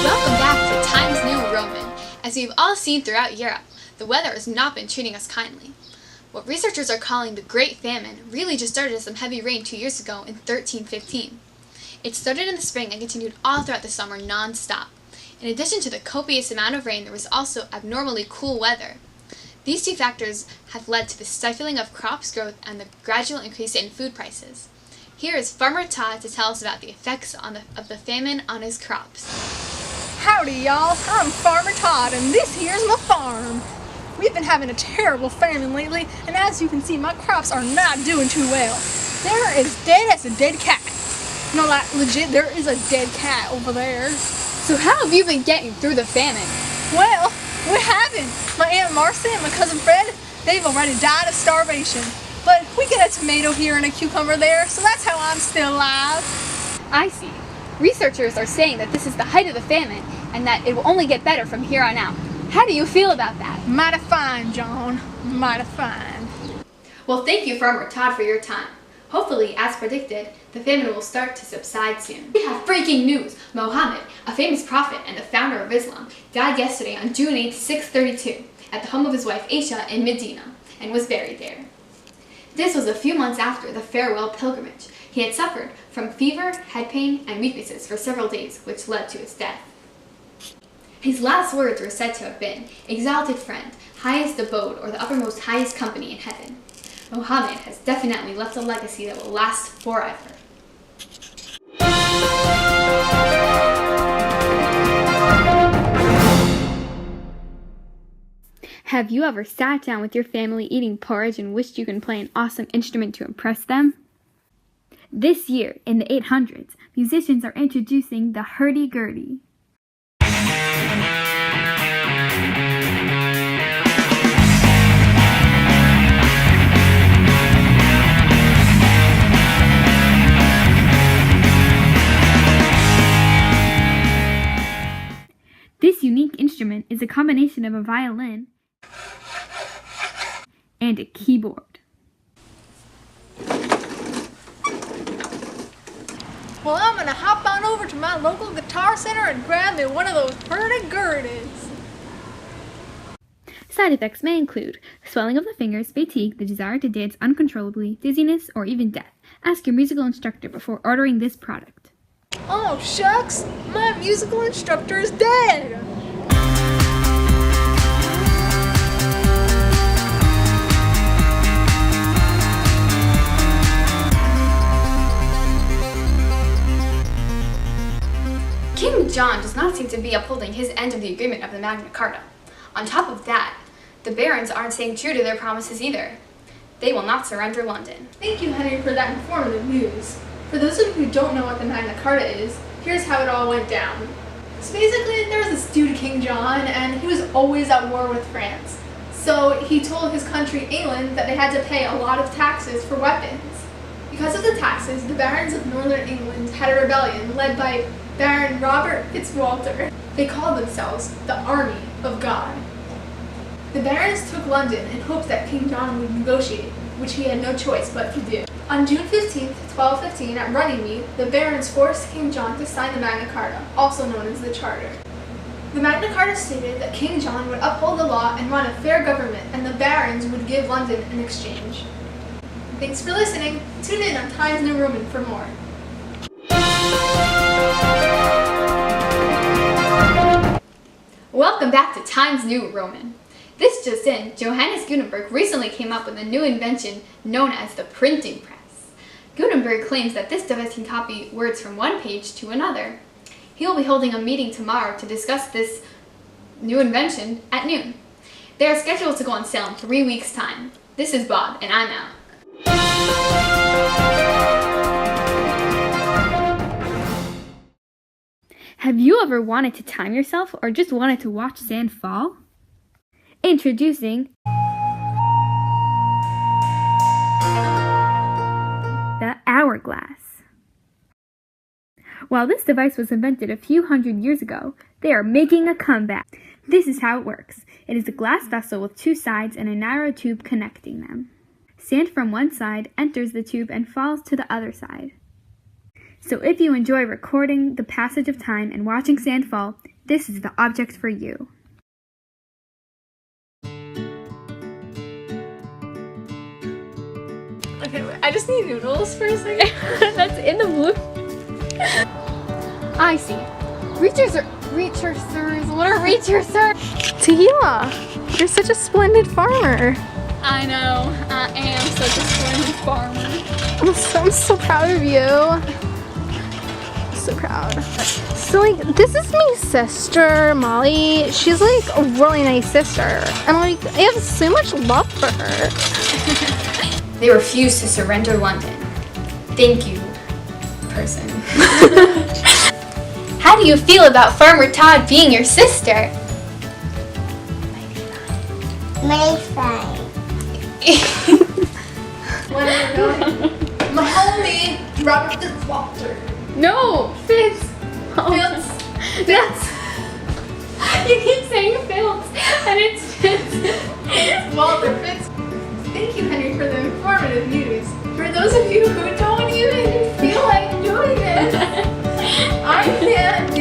Welcome back to Times New Roman. As we've all seen throughout Europe, the weather has not been treating us kindly. What researchers are calling the Great Famine really just started as some heavy rain 2 years ago in 1315. It started in the spring and continued all throughout the summer non-stop. In addition to the copious amount of rain, there was also abnormally cool weather. These two factors have led to the stifling of crops growth and the gradual increase in food prices. Here is Farmer Todd to tell us about the effects of the famine on his crops. Howdy y'all, I'm Farmer Todd and this here's my farm. We've been having a terrible famine lately, and as you can see, my crops are not doing too well. They're as dead as a dead cat. No, like legit, there is a dead cat over there. So how have you been getting through the famine? Well, we haven't. My Aunt Marcy and my cousin Fred, they've already died of starvation. But we get a tomato here and a cucumber there, so that's how I'm still alive. I see. Researchers are saying that this is the height of the famine and that it will only get better from here on out. How do you feel about that? Mighty fine, John. Mighty fine. Well, thank you, Farmer Todd, for your time. Hopefully, as predicted, the famine will start to subside soon. We have breaking news! Muhammad, a famous prophet and the founder of Islam, died yesterday on June 8, 632, at the home of his wife Aisha in Medina, and was buried there. This was a few months after the farewell pilgrimage. He had suffered from fever, head pain, and weaknesses for several days, which led to his death. His last words were said to have been, "Exalted friend, highest abode, or the uppermost highest company in heaven." Muhammad has definitely left a legacy that will last forever. Have you ever sat down with your family eating porridge and wished you could play an awesome instrument to impress them? This year, in the 800s, musicians are introducing the hurdy-gurdy. This unique instrument is a combination of a violin and a keyboard. Well, I'm gonna hop on over to my local guitar center and grab me one of those hurdy-gurdies. Side effects may include swelling of the fingers, fatigue, the desire to dance uncontrollably, dizziness, or even death. Ask your musical instructor before ordering this product. Oh, shucks! My musical instructor is dead! King John does not seem to be upholding his end of the agreement of the Magna Carta. On top of that, the barons aren't staying true to their promises either. They will not surrender London. Thank you, Henry, for that informative news. For those of you who don't know what the Magna Carta is, here's how it all went down. So basically, there was this dude, King John, and he was always at war with France. So he told his country, England, that they had to pay a lot of taxes for weapons. Because of the taxes, the barons of northern England had a rebellion led by Baron Robert Fitzwalter. They called themselves the Army of God. The barons took London in hopes that King John would negotiate, which he had no choice but to do. On June 15, 1215, at Runnymede, the barons forced King John to sign the Magna Carta, also known as the Charter. The Magna Carta stated that King John would uphold the law and run a fair government, and the barons would give London in exchange. Thanks for listening. Tune in on Times New Roman for more. Welcome back to Times New Roman. This just in, Johannes Gutenberg recently came up with a new invention known as the printing press. Gutenberg claims that this device can copy words from one page to another. He will be holding a meeting tomorrow to discuss this new invention at noon. They are scheduled to go on sale in 3 weeks' time. This is Bob, and I'm out. Have you ever wanted to time yourself or just wanted to watch sand fall? Introducing the hourglass. While this device was invented a few hundred years ago, they are making a comeback. This is how it works. It is a glass vessel with two sides and a narrow tube connecting them. Sand from one side enters the tube and falls to the other side. So if you enjoy recording the passage of time and watching sand fall, This is the object for you. Okay, wait, I just need noodles for a second. That's in the blue. I see. Reachers. What are reachers? Tequila, you're such a splendid farmer. I know. I am such a splendid farmer. I'm so proud of you. So proud. So like, this is my sister, Molly. She's like a really nice sister. And like, I have so much love for her. They refuse to surrender London. Thank you, person. How do you feel about Farmer Todd being your sister? My fine. When are we going? My homie, Robert Fitzwalter. No, Fitz. Fitz. That's. You keep saying Fitz, and it's Fitz. Walter Fitz. Thank you, Henry, for the informative news. For those of you who don't even feel like doing it, I can't do